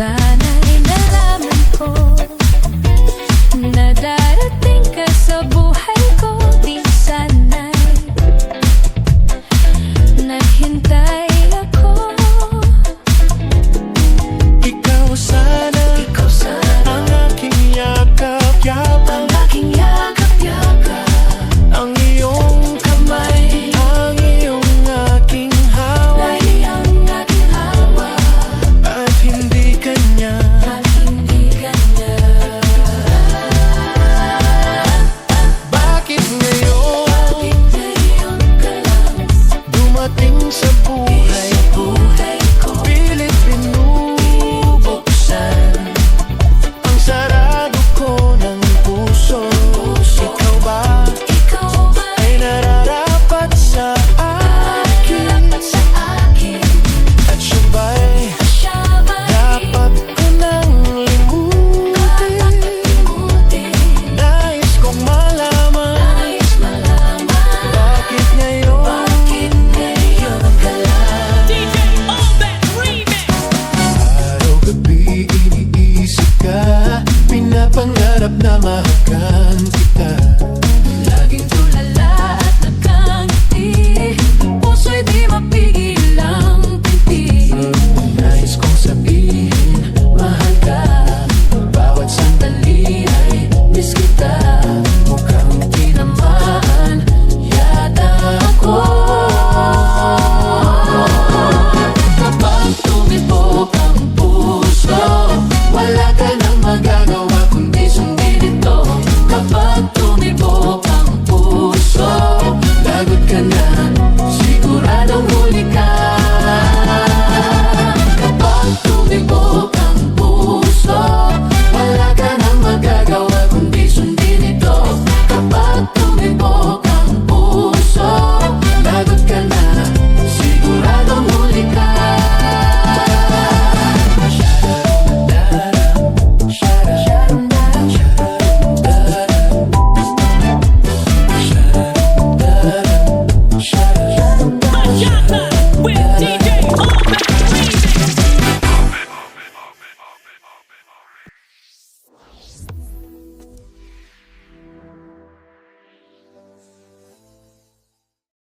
Sana'y nalaman ko na darating ka sa buhay ko. Di sana'y naghintay ako. Ikaw sana ang aking yakap-yakap, ang iyong kamay, ang iyong aking hawak, at hindi kanya. Bakit ngayon dumating sa buhay ko, pilit binubuksan ang sarado ko ng puso? Ikaw ba ay nararapat sa akin? At siya ba'y dapat ko nang limutin? Nais kong malaman, bakit ngayon araw-gabi iniisip ka, pinapangarap na mahagan kita.